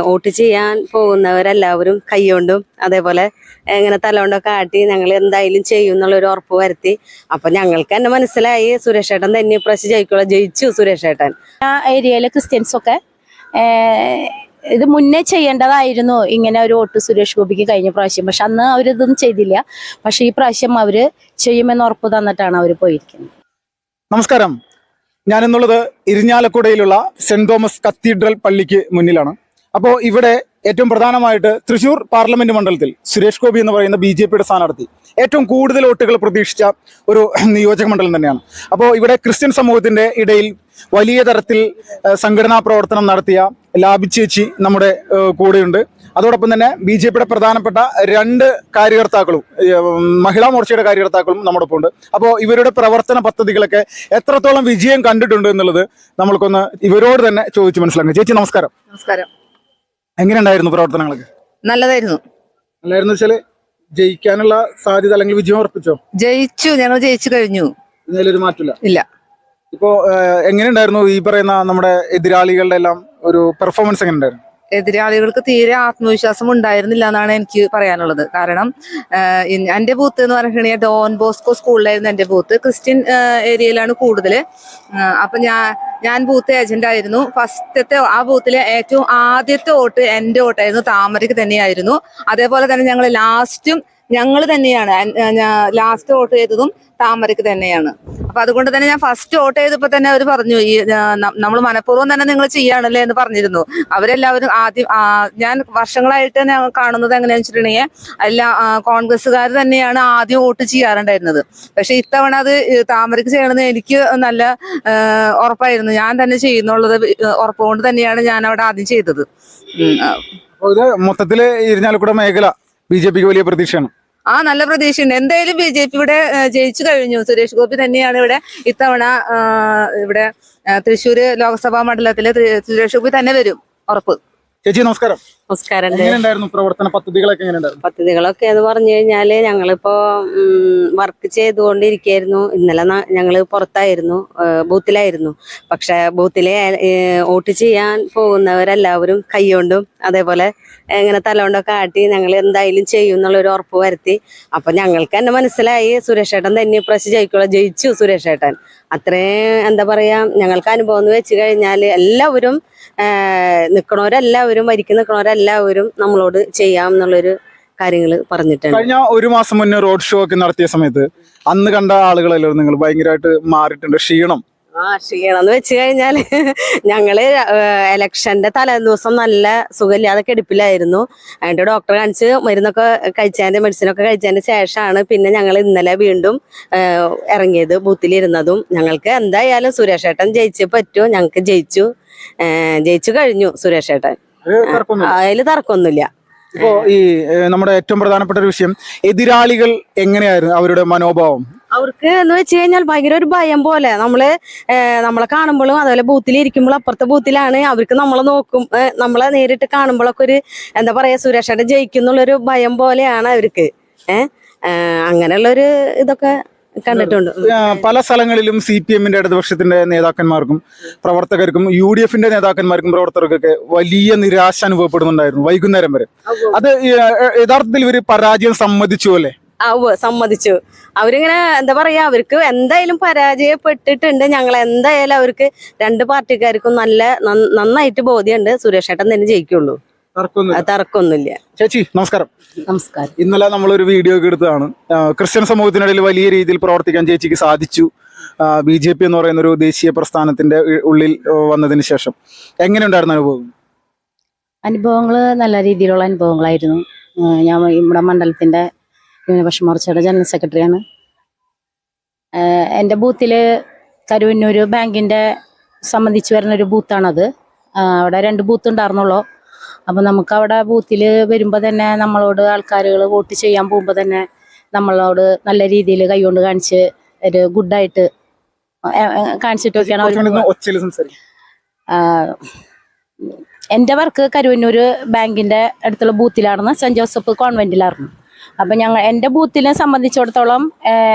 Vote ചെയ്യാൻ പോകുന്നവരെല്ലാവരും കൈകൊണ്ടും അതേപോലെ ഇങ്ങനെ തലകൊണ്ടൊക്കെ ആട്ടി ഞങ്ങൾ എന്തായാലും ചെയ്യും എന്നുള്ളൊരു ഉറപ്പ് വരുത്തി. അപ്പൊ ഞങ്ങൾക്ക് തന്നെ മനസ്സിലായി സുരേഷ് ഏട്ടൻ തന്നെ ഇപ്രാവശ്യം ജയിച്ചു സുരേഷ് ഏട്ടൻ. ആ ഏരിയയിലെ ക്രിസ്ത്യൻസ് ഒക്കെ ഇത് മുന്നേ ചെയ്യേണ്ടതായിരുന്നു ഇങ്ങനെ ഒരു വോട്ട് സുരേഷ് ഗോപിക്ക് കഴിഞ്ഞ പ്രാവശ്യം. പക്ഷെ അന്ന് അവരിതൊന്നും ചെയ്തില്ല. പക്ഷെ ഈ പ്രാവശ്യം അവര് ചെയ്യുമെന്ന് ഉറപ്പ് തന്നിട്ടാണ് അവർ പോയിരിക്കുന്നത്. നമസ്കാരം, ഞാനെന്നുള്ളത് ഇരിഞ്ഞാലക്കുടയിലുള്ള സെന്റ് തോമസ് കത്തീഡ്രൽ പള്ളിക്ക് മുന്നിലാണ്. അപ്പോൾ ഇവിടെ ഏറ്റവും പ്രധാനമായിട്ട് തൃശ്ശൂർ പാർലമെന്റ് മണ്ഡലത്തിൽ സുരേഷ് ഗോപി എന്ന് പറയുന്ന BJP സ്ഥാനാർത്ഥി ഏറ്റവും കൂടുതൽ വോട്ടുകൾ പ്രതീക്ഷിച്ച ഒരു നിയോജക മണ്ഡലം തന്നെയാണ്. അപ്പോൾ ഇവിടെ ക്രിസ്ത്യൻ സമൂഹത്തിന്റെ ഇടയിൽ വലിയ തരത്തിൽ സംഘടനാ പ്രവർത്തനം നടത്തിയ ലാബി ചേച്ചി നമ്മുടെ കൂടെയുണ്ട്. അതോടൊപ്പം തന്നെ BJP പ്രധാനപ്പെട്ട 2 കാര്യകർത്താക്കളും മഹിളാ മോർച്ചയുടെ കാര്യകർത്താക്കളും നമ്മുടെ ഒപ്പം ഉണ്ട്. അപ്പോൾ ഇവരുടെ പ്രവർത്തന പദ്ധതികളൊക്കെ എത്രത്തോളം വിജയം കണ്ടിട്ടുണ്ട് എന്നുള്ളത് നമ്മൾക്കൊന്ന് ഇവരോട് തന്നെ ചോദിച്ച് മനസ്സിലാക്കാം. ചേച്ചി നമസ്കാരം. നമസ്കാരം. എങ്ങനെയുണ്ടായിരുന്നു പ്രവർത്തനങ്ങളൊക്കെ? നല്ലതായിരുന്നു. നല്ലായിരുന്നു വെച്ചാല് ജയിക്കാനുള്ള സാധ്യത അല്ലെങ്കിൽ വിജയം ഉറപ്പിച്ചോ? ജയിച്ചു, ഞങ്ങൾ ജയിച്ചു കഴിഞ്ഞു. ഇതിലൊരു മാറ്റില്ല. ഇല്ല. ഇപ്പോ എങ്ങനെയുണ്ടായിരുന്നു ഈ പറയുന്ന നമ്മുടെ എതിരാളികളുടെ എല്ലാം ഒരു പെർഫോമൻസ് എങ്ങനെയുണ്ടായിരുന്നു? എതിരാളികൾക്ക് തീരെ ആത്മവിശ്വാസം ഉണ്ടായിരുന്നില്ല എന്നാണ് എനിക്ക് പറയാനുള്ളത്. കാരണം എന്റെ ബൂത്ത് എന്ന് പറഞ്ഞിട്ടുണ്ടെങ്കിൽ ഡോൺ ബോസ്കോ സ്കൂളിലായിരുന്നു എന്റെ ബൂത്ത്. ക്രിസ്ത്യൻ ഏരിയയിലാണ് കൂടുതൽ. അപ്പൊ ഞാൻ ബൂത്ത് ഏജന്റ് ആയിരുന്നു. ഫസ്റ്റത്തെ ആ ബൂത്തിലെ ഏറ്റവും ആദ്യത്തെ വോട്ട് എന്റെ വോട്ടായിരുന്നു. താമരയ്ക്ക് തന്നെയായിരുന്നു. അതേപോലെ തന്നെ ഞങ്ങൾ തന്നെയാണ് ലാസ്റ്റ് വോട്ട് ചെയ്തതും താമരയ്ക്ക് തന്നെയാണ്. അപ്പൊ അതുകൊണ്ട് തന്നെ ഞാൻ ഫസ്റ്റ് വോട്ട് ചെയ്തപ്പോ തന്നെ അവർ പറഞ്ഞു, ഈ നമ്മൾ മനഃപൂർവ്വം തന്നെ നിങ്ങൾ ചെയ്യാണല്ലേ എന്ന് പറഞ്ഞിരുന്നു. അവരെല്ലാവരും ഞാൻ വർഷങ്ങളായിട്ട് ഞാൻ കാണുന്നത് എങ്ങനെയാണെന്ന് വെച്ചിട്ടുണ്ടെങ്കിൽ എല്ലാ കോൺഗ്രസ്സുകാർ തന്നെയാണ് ആദ്യം വോട്ട് ചെയ്യാറുണ്ടായിരുന്നത്. പക്ഷെ ഇത്തവണ അത് താമരയ്ക്ക് ചെയ്യണമെന്ന് എനിക്ക് നല്ല ഉറപ്പായിരുന്നു. ഞാൻ തന്നെ ചെയ്യുന്നുള്ളത് ഉറപ്പുകൊണ്ട് തന്നെയാണ് ഞാൻ അവിടെ ആദ്യം ചെയ്തത്. മൊത്തത്തില് ഇരിഞ്ഞാലക്കുട മേഖല BJPക്ക് വലിയ പ്രതീക്ഷയാണ്. നല്ല പ്രതീക്ഷയുണ്ട്. എന്തായാലും BJP ഇവിടെ ജയിച്ചു കഴിഞ്ഞു. സുരേഷ് ഗോപി തന്നെയാണ് ഇവിടെ ഇത്തവണ ഇവിടെ തൃശ്ശൂര് ലോക്സഭാ മണ്ഡലത്തില് സുരേഷ് ഗോപി തന്നെ വരും, ഉറപ്പ്. ചേച്ചി നമസ്കാരം. നമസ്കാരം. പ്രവർത്തന പദ്ധതികളൊക്കെ എങ്ങനെയുണ്ടായിരുന്നു? പദ്ധതികളൊക്കെ എന്ന് പറഞ്ഞു കഴിഞ്ഞാല് ഞങ്ങളിപ്പോ വർക്ക് ചെയ്തുകൊണ്ടിരിക്കുകയായിരുന്നു. ഇന്നലെ ഞങ്ങള് പുറത്തായിരുന്നു, ബൂത്തിലായിരുന്നു. പക്ഷെ ബൂത്തിലെ വോട്ട് ചെയ്യാൻ പോകുന്നവരെല്ലാവരും കൈകൊണ്ടും അതേപോലെ ഇങ്ങനെ തലകൊണ്ടൊക്കെ ആട്ടി ഞങ്ങൾ എന്തായാലും ചെയ്യും എന്നുള്ളൊരു ഉറപ്പ് വരുത്തി. അപ്പൊ ഞങ്ങൾക്ക് തന്നെ മനസ്സിലായി സുരേഷ് ഏട്ടൻ തന്നെ ഇപ്രാവശ്യം ജയിച്ചു സുരേഷ് ഏട്ടൻ. അത്രയും എന്താ പറയാ, ഞങ്ങൾക്ക് അനുഭവം എന്ന് വെച്ച് കഴിഞ്ഞാല് എല്ലാവരും വരിക്ക് നിൽക്കണവരെല്ലാവരും നമ്മളോട് ചെയ്യാം എന്നുള്ളൊരു കാര്യങ്ങള് പറഞ്ഞിട്ടുണ്ട്. കഴിഞ്ഞ 1 മാസം മുന്നേ റോഡ് ഷോ ഒക്കെ നടത്തിയ സമയത്ത് അന്ന് കണ്ട ആളുകളെല്ലാവരും നിങ്ങൾ ഭയങ്കരമായിട്ട് മാറിയിട്ടുണ്ട്. ക്ഷീണം എന്ന് വെച്ച് കഴിഞ്ഞാല് ഞങ്ങള് ഇലക്ഷന്റെ തലേദിവസം നല്ല സുഖമില്ലാതെ കിടപ്പിലായിരുന്നു. അതിന്റെ ഡോക്ടറെ കാണിച്ച് മെഡിസിനൊക്കെ കഴിച്ചതിന്റെ ശേഷമാണ് പിന്നെ ഞങ്ങൾ ഇന്നലെ വീണ്ടും ഇറങ്ങിയത്, ബൂത്തിലിരുന്നതും. ഞങ്ങൾക്ക് എന്തായാലും സുരേഷ് ഏട്ടൻ ജയിച്ചേ പറ്റൂ. ഞങ്ങൾക്ക് ജയിച്ചു കഴിഞ്ഞു സുരേഷ് ഏട്ടൻ. അതില് തർക്കമൊന്നുമില്ല. ഇപ്പോ ഈ നമ്മുടെ ഏറ്റവും പ്രധാനപ്പെട്ട ഒരു വിഷയം, എതിരാളികൾ എങ്ങനെയായിരുന്നു അവരുടെ മനോഭാവം? അവർക്ക് എന്ന് വെച്ച് കഴിഞ്ഞാൽ ഭയങ്കര ഒരു ഭയം പോലെ. നമ്മളെ കാണുമ്പോഴും അതുപോലെ ബൂത്തിലിരിക്കുമ്പോഴും അപ്പുറത്തെ ബൂത്തിലാണ് അവർക്ക് നമ്മളെ നേരിട്ട് കാണുമ്പോഴൊക്കെ ഒരു എന്താ പറയാ, സുരേഷ് ഏട്ടൻ ജയിക്കുന്നുള്ളൊരു ഭയം പോലെയാണ് അവർക്ക്. അങ്ങനെയുള്ളൊരു ഇതൊക്കെ കണ്ടിട്ടുണ്ട്. പല സ്ഥലങ്ങളിലും CPM-ന്റെ ഇടതുപക്ഷത്തിന്റെ നേതാക്കന്മാർക്കും പ്രവർത്തകർക്കും UDF-ന്റെ നേതാക്കന്മാർക്കും പ്രവർത്തകർക്കൊക്കെ വലിയ നിരാശ അനുഭവപ്പെടുന്നുണ്ടായിരുന്നു വൈകുന്നേരം വരെ. അത് യഥാർത്ഥത്തിൽ ഇവര് പരാജയം സമ്മതിച്ചു അല്ലേ? സമ്മതിച്ചു. അവരിങ്ങനെ എന്താ പറയാ, അവർക്ക് എന്തായാലും പരാജയപ്പെട്ടിട്ടുണ്ട്. ഞങ്ങൾ എന്തായാലും അവർക്ക് 2 പാർട്ടിക്കാർക്കും നന്നായിട്ട് ബോധ്യമുണ്ട് സുരേഷ് ഏട്ടൻ തന്നെ ജയിക്കുള്ളൂ. തർക്കമൊന്നുമില്ല. ചേച്ചി നമസ്കാരം. നമസ്കാരം. ഇന്നലെ നമ്മളൊരു വീഡിയോ ഒക്കെ എടുത്തതാണ്. ക്രിസ്ത്യൻ സമൂഹത്തിനിടയിൽ വലിയ രീതിയിൽ പ്രവർത്തിക്കാൻ ചേച്ചിക്ക് സാധിച്ചു. BJP എന്ന് പറയുന്ന ഒരു ദേശീയ പ്രസ്ഥാനത്തിന്റെ ഉള്ളിൽ വന്നതിന് ശേഷം എങ്ങനെയുണ്ടായിരുന്നു അനുഭവങ്ങൾ? നല്ല രീതിയിലുള്ള അനുഭവങ്ങളായിരുന്നു. ഞാൻ നമ്മുടെ മണ്ഡലത്തിന്റെ ന്യൂനപക്ഷ മോർച്ചയുടെ ജനറൽ സെക്രട്ടറിയാണ്. എൻ്റെ ബൂത്തില് കരുവന്നൂർ ബാങ്കിന്റെ സംബന്ധിച്ച് വരുന്നൊരു ബൂത്താണത്. അവിടെ 2 ബൂത്ത് ഉണ്ടായിരുന്നുള്ളൂ. അപ്പം നമുക്ക് അവിടെ ബൂത്തിൽ വരുമ്പോൾ തന്നെ നമ്മളോട് ആൾക്കാരുകൾ വോട്ട് ചെയ്യാൻ പോകുമ്പോൾ തന്നെ നമ്മളോട് നല്ല രീതിയിൽ കൈകൊണ്ട് കാണിച്ച് ഒരു ഗുഡായിട്ട് കാണിച്ചിട്ടൊക്കെയാണ് അവർ. എൻ്റെ വർക്ക് കരുവന്നൂർ ബാങ്കിന്റെ അടുത്തുള്ള ബൂത്തിലായിരുന്നു, സെന്റ് ജോസഫ് കോൺവെന്റിലായിരുന്നു. അപ്പം എൻ്റെ ബൂത്തിനെ സംബന്ധിച്ചിടത്തോളം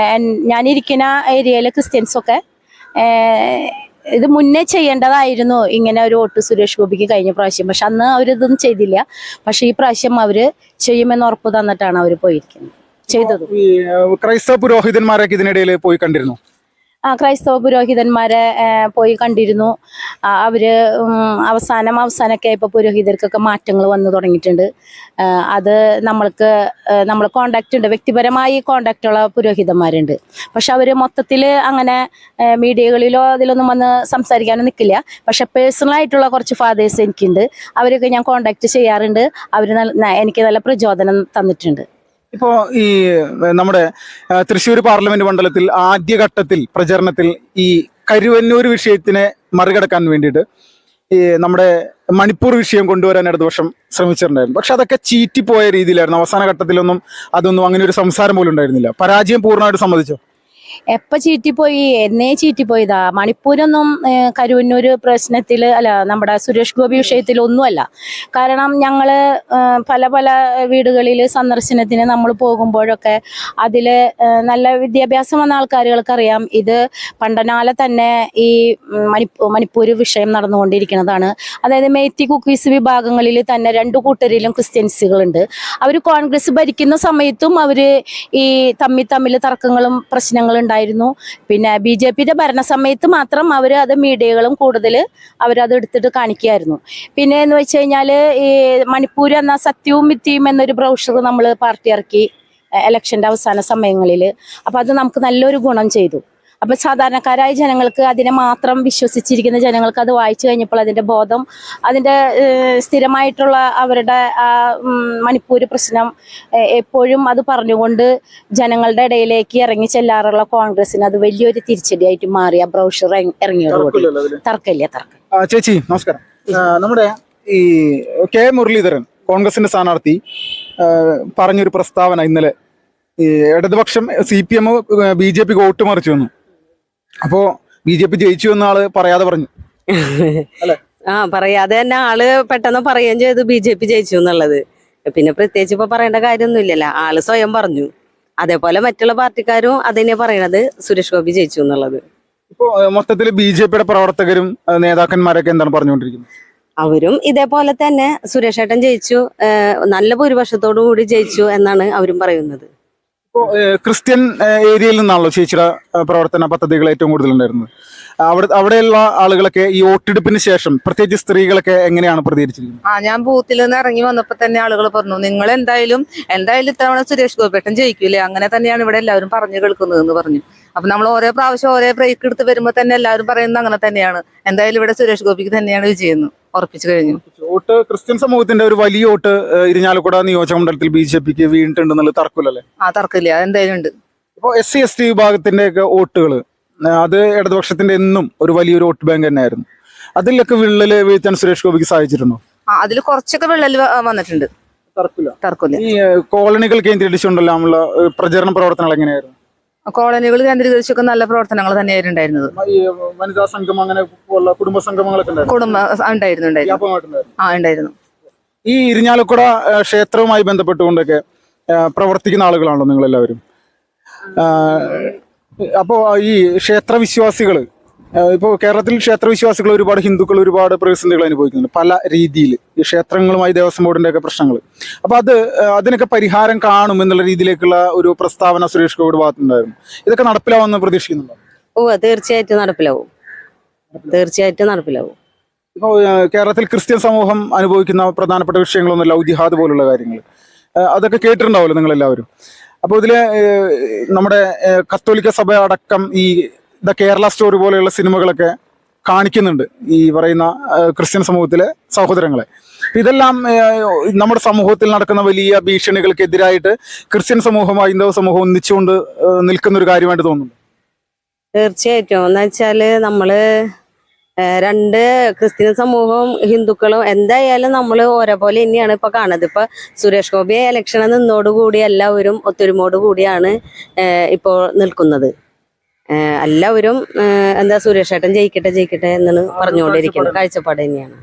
ഞാനിരിക്കുന്ന ഏരിയയിലെ ക്രിസ്ത്യൻസൊക്കെ ഇത് മുന്നേ ചെയ്യേണ്ടതായിരുന്നു ഇങ്ങനെ ഒരു വോട്ട് സുരേഷ് ഗോപിക്ക് കഴിഞ്ഞ പ്രാവശ്യം. പക്ഷെ അന്ന് അവരിതൊന്നും ചെയ്തില്ല. പക്ഷെ ഈ പ്രാവശ്യം അവര് ചെയ്യുമെന്ന് ഉറപ്പ് തന്നിട്ടാണ് അവർ പോയിരിക്കുന്നത്, ചെയ്തത്. ഈ ക്രൈസ്തവ പുരോഹിതന്മാരൊക്കെ ഇതിനിടയിൽ പോയി കണ്ടിരുന്നു. ക്രൈസ്തവ പുരോഹിതന്മാരെ പോയി കണ്ടിരുന്നു. അവര് അവസാനമൊക്കെ ആയപ്പോൾ പുരോഹിതർക്കൊക്കെ മാറ്റങ്ങൾ വന്നു തുടങ്ങിയിട്ടുണ്ട്. അത് നമ്മൾ കോണ്ടാക്ട് ഉണ്ട്, വ്യക്തിപരമായി കോണ്ടാക്ട് ഉള്ള പുരോഹിതന്മാരുണ്ട്. പക്ഷെ അവര് മൊത്തത്തിൽ അങ്ങനെ മീഡിയകളിലോ അതിലൊന്നും വന്ന് സംസാരിക്കാനും നിൽക്കില്ല. പക്ഷെ പേഴ്സണലായിട്ടുള്ള കുറച്ച് ഫാദേഴ്സ് എനിക്കുണ്ട്, അവരൊക്കെ ഞാൻ കോണ്ടാക്ട് ചെയ്യാറുണ്ട്. അവർ എനിക്ക് നല്ല പ്രചോദനം തന്നിട്ടുണ്ട്. ഇപ്പോ ഈ നമ്മുടെ തൃശ്ശൂർ പാർലമെന്റ് മണ്ഡലത്തിൽ ആദ്യഘട്ടത്തിൽ പ്രചരണത്തിൽ ഈ കരുവന്നൂർ വിഷയത്തിനെ മറികടക്കാൻ വേണ്ടിയിട്ട് ഈ നമ്മുടെ മണിപ്പൂർ വിഷയം കൊണ്ടുവരാൻ ഇടതുപക്ഷം ശ്രമിച്ചിട്ടുണ്ടായിരുന്നു. പക്ഷെ അതൊക്കെ ചീറ്റിപ്പോയ രീതിയിലായിരുന്നു. അവസാന ഘട്ടത്തിലൊന്നും അതൊന്നും അങ്ങനെ ഒരു സംസാരം പോലും ഉണ്ടായിരുന്നില്ല. പരാജയം പൂർണ്ണമായിട്ട് സമ്മതിച്ചോ? എപ്പോൾ ചീറ്റിപ്പോയി, എന്നേ ചീറ്റിപ്പോയതാ. മണിപ്പൂരൊന്നും കരുവന്നൂർ പ്രശ്നത്തിൽ അല്ല, നമ്മുടെ സുരേഷ് ഗോപി വിഷയത്തിൽ ഒന്നുമല്ല. കാരണം ഞങ്ങൾ പല വീടുകളിൽ സന്ദർശനത്തിന് നമ്മൾ പോകുമ്പോഴൊക്കെ അതിൽ നല്ല വിദ്യാഭ്യാസം വന്ന ആൾക്കാരുകൾക്കറിയാം ഇത് പണ്ടനാലെ തന്നെ ഈ മണിപ്പൂർ വിഷയം നടന്നുകൊണ്ടിരിക്കുന്നതാണ്. അതായത് മേത്തി കുക്കീസ് വിഭാഗങ്ങളിൽ തന്നെ 2 കൂട്ടരിലും ക്രിസ്ത്യൻസുകളുണ്ട്. അവർ കോൺഗ്രസ് ഭരിക്കുന്ന സമയത്തും അവർ ഈ തമ്മിൽ തർക്കങ്ങളും പ്രശ്നങ്ങളും ഉണ്ടായിരുന്നു. പിന്നെ BJPയുടെ ഭരണസമയത്ത് മാത്രം അവർ അത് മീഡിയകളും കൂടുതൽ അവരത് എടുത്തിട്ട് കാണിക്കുകയായിരുന്നു. പിന്നെ എന്ന് വെച്ച് കഴിഞ്ഞാൽ ഈ മണിപ്പൂർ എന്ന സത്യവും മിഥ്യയും എന്നൊരു ബ്രൗഷർ നമ്മൾ പാർട്ടി ഇറക്കി ഇലക്ഷൻ്റെ അവസാന സമയങ്ങളിൽ. അപ്പം അത് നമുക്ക് നല്ലൊരു ഗുണം ചെയ്തു. അപ്പം സാധാരണക്കാരായ ജനങ്ങൾക്ക്, അതിനെ മാത്രം വിശ്വസിച്ചിരിക്കുന്ന ജനങ്ങൾക്ക് അത് വായിച്ചു കഴിഞ്ഞപ്പോൾ അതിൻ്റെ ബോധം, അതിൻ്റെ സ്ഥിരമായിട്ടുള്ള അവരുടെ ആ മണിപ്പൂർ പ്രശ്നം എപ്പോഴും അത് പറഞ്ഞുകൊണ്ട് ജനങ്ങളുടെ ഇടയിലേക്ക് ഇറങ്ങി ചെല്ലാറുള്ള കോൺഗ്രസിന് അത് വലിയൊരു തിരിച്ചടിയായിട്ട് മാറി. ആ ബ്രൗഷർ ഇറങ്ങിയോടുകൂടി തർക്കമില്ല. ചേച്ചി നമസ്കാരം. നമ്മുടെ ഈ കെ മുരളീധരൻ കോൺഗ്രസിന്റെ സ്ഥാനാർത്ഥി പറഞ്ഞൊരു പ്രസ്താവന ഇന്നലെ, ഈ ഇടതുപക്ഷം CPM BJPക്ക് വോട്ട് മറിച്ചു വന്നു, അപ്പോ BJP ജയിച്ചു എന്ന ആള് പറയാതെ പറഞ്ഞു. പറയാതെ തന്നെ ആള് പെട്ടെന്ന് പറയുകയും ചെയ്തു BJP ജയിച്ചു എന്നുള്ളത്. പിന്നെ പ്രത്യേകിച്ച് ഇപ്പൊ പറയേണ്ട കാര്യമൊന്നുമില്ലല്ലോ, ആള് സ്വയം പറഞ്ഞു. അതേപോലെ മറ്റുള്ള പാർട്ടിക്കാരും അതിനെ പറയണത് സുരേഷ് ഗോപി ജയിച്ചു എന്നുള്ളത്. ഇപ്പോ മൊത്തത്തിൽ BJPയുടെ പ്രവർത്തകരും നേതാക്കന്മാരൊക്കെ എന്താണ് പറഞ്ഞുകൊണ്ടിരിക്കുന്നത്? അവരും ഇതേപോലെ തന്നെ സുരേഷ് ഏട്ടൻ ജയിച്ചു, നല്ല ഭൂരിപക്ഷത്തോടു കൂടി ജയിച്ചു എന്നാണ് അവരും പറയുന്നത്. ഇപ്പോൾ ക്രിസ്ത്യൻ ഏരിയയിൽ നിന്നാണല്ലോ ചേച്ചിയുടെ പ്രവർത്തന പദ്ധതികൾ ഏറ്റവും കൂടുതൽ ഉണ്ടായിരുന്നത്. അവിടെയുള്ള ആളുകളൊക്കെ ഈ വോട്ടെടുപ്പിന് ശേഷം, പ്രത്യേകിച്ച് സ്ത്രീകളൊക്കെ എങ്ങനെയാണ് പ്രതികരിച്ചിരിക്കുന്നത്? ഞാൻ ബൂത്തിൽ നിന്ന് ഇറങ്ങി വന്നപ്പോ തന്നെ ആളുകൾ പറഞ്ഞു, നിങ്ങൾ എന്തായാലും ഇത്തവണ സുരേഷ് ഗോപിയേട്ടൻ ജയിക്കൂലേ, അങ്ങനെ തന്നെയാണ് ഇവിടെ എല്ലാവരും പറഞ്ഞു കേൾക്കുന്നതെന്ന് പറഞ്ഞു. അപ്പൊ നമ്മൾ ഓരോ പ്രാവശ്യം ഓരോ ബ്രേക്ക് എടുത്ത് വരുമ്പോ തന്നെ എല്ലാവരും പറയുന്നത് അങ്ങനെ തന്നെയാണ്, എന്തായാലും ഇവിടെ സുരേഷ് ഗോപിക്ക് തന്നെയാണ് വിജയം ഉറപ്പിച്ചു കഴിഞ്ഞു. വോട്ട് ക്രിസ്ത്യൻ സമൂഹത്തിന്റെ ഒരു വലിയ വോട്ട് ഇരിഞ്ഞാലക്കുട നിയോജക മണ്ഡലത്തിൽ BJPക്ക് വീണിട്ടുണ്ടെന്നുള്ള തർക്കമില്ലല്ലേ? തർക്കമില്ല, അതെന്തായാലും ഉണ്ട്. ഇപ്പൊ SC ST വിഭാഗത്തിന്റെ ഒക്കെ വോട്ടുകൾ അത് ഇടതുപക്ഷത്തിന്റെ എന്നും ഒരു വലിയൊരു വോട്ട് ബാങ്ക് തന്നെയായിരുന്നു. അതിലൊക്കെ വിള്ളല് വീഴ്ത്താൻ സുരേഷ് ഗോപിക്ക് സാധിച്ചിട്ടുണ്ടോ? അതിൽ കുറച്ചൊക്കെ വിള്ളൽ വന്നിട്ടുണ്ട്. തർക്കമില്ല. ഈ കോളനികൾ കേന്ദ്രീകരിച്ചുകൊണ്ടല്ലോ നമ്മള് പ്രചരണ പ്രവർത്തനങ്ങൾ എങ്ങനെയായിരുന്നു? കോളനികൾ കേന്ദ്രീകരിച്ചൊക്കെ നല്ല പ്രവർത്തനങ്ങൾ തന്നെയായിരുന്നു ഉണ്ടായിരുന്നത്. വനിതാ സംഘം അങ്ങനെ കുടുംബ സംഗമങ്ങളൊക്കെ ഉണ്ടായിരുന്നു. ഈ ഇരിഞ്ഞാലക്കുട ക്ഷേത്രവുമായി ബന്ധപ്പെട്ടുകൊണ്ടൊക്കെ പ്രവർത്തിക്കുന്ന ആളുകളാണല്ലോ നിങ്ങളെല്ലാവരും. അപ്പോൾ ഈ ക്ഷേത്രവിശ്വാസികൾ, ഇപ്പോൾ കേരളത്തിൽ ക്ഷേത്രവിശ്വാസികൾ ഒരുപാട് ഹിന്ദുക്കൾ ഒരുപാട് പ്രതിസന്ധികൾ അനുഭവിക്കുന്നുണ്ട് പല രീതിയിൽ, ഈ ക്ഷേത്രങ്ങളുമായി ദേവസ്വം ബോർഡിന്റെ ഒക്കെ പ്രശ്നങ്ങൾ. അപ്പൊ അതിനൊക്കെ പരിഹാരം കാണും എന്നുള്ള രീതിയിലേക്കുള്ള ഒരു പ്രസ്താവന സുരേഷ് ഗോപിയുടെ ഭാഗത്തുണ്ടായിരുന്നു. ഇതൊക്കെ നടപ്പിലാവുമെന്ന് പ്രതീക്ഷിക്കുന്നുണ്ടോ? തീർച്ചയായിട്ടും നടപ്പിലാവും. ഇപ്പോൾ കേരളത്തിൽ ക്രിസ്ത്യൻ സമൂഹം അനുഭവിക്കുന്ന പ്രധാനപ്പെട്ട വിഷയങ്ങളൊന്നും ലവ് ജിഹാദ് പോലുള്ള കാര്യങ്ങൾ, അതൊക്കെ കേട്ടിട്ടുണ്ടാവുമല്ലോ നിങ്ങളെല്ലാവരും. അപ്പോൾ ഇതില് നമ്മുടെ കത്തോലിക്ക സഭ അടക്കം ഈ ദ കേരള സ്റ്റോറി പോലെയുള്ള സിനിമകളൊക്കെ കാണിക്കുന്നുണ്ട് ഈ പറയുന്ന ക്രിസ്ത്യൻ സമൂഹത്തിലെ സഹോദരങ്ങളെ. ഇതെല്ലാം നമ്മുടെ സമൂഹത്തിൽ നടക്കുന്ന വലിയ ഭീഷണികൾക്കെതിരായിട്ട് ക്രിസ്ത്യൻ സമൂഹം ഹൈന്ദവ സമൂഹം ഒന്നിച്ചുകൊണ്ട് നിൽക്കുന്ന ഒരു കാര്യമായിട്ട് തോന്നുന്നു. തീർച്ചയായിട്ടും. എന്ന് വെച്ചാല് നമ്മള് രണ്ട് ക്രിസ്ത്യൻ സമൂഹവും ഹിന്ദുക്കളും എന്തായാലും നമ്മൾ ഒരേപോലെ തന്നെയാണ് ഇപ്പൊ കാണുന്നത്. ഇപ്പൊ സുരേഷ് ഗോപി ഇലക്ഷന് നിന്നോടുകൂടി എല്ലാവരും ഒത്തൊരുമോട് കൂടിയാണ് ഇപ്പോൾ നിൽക്കുന്നത്. എല്ലാവരും സുരേഷ് ഏട്ടൻ ജയിക്കട്ടെ എന്നാണ് പറഞ്ഞുകൊണ്ടിരിക്കുന്നത്. കാഴ്ചപ്പാട് തന്നെയാണ്.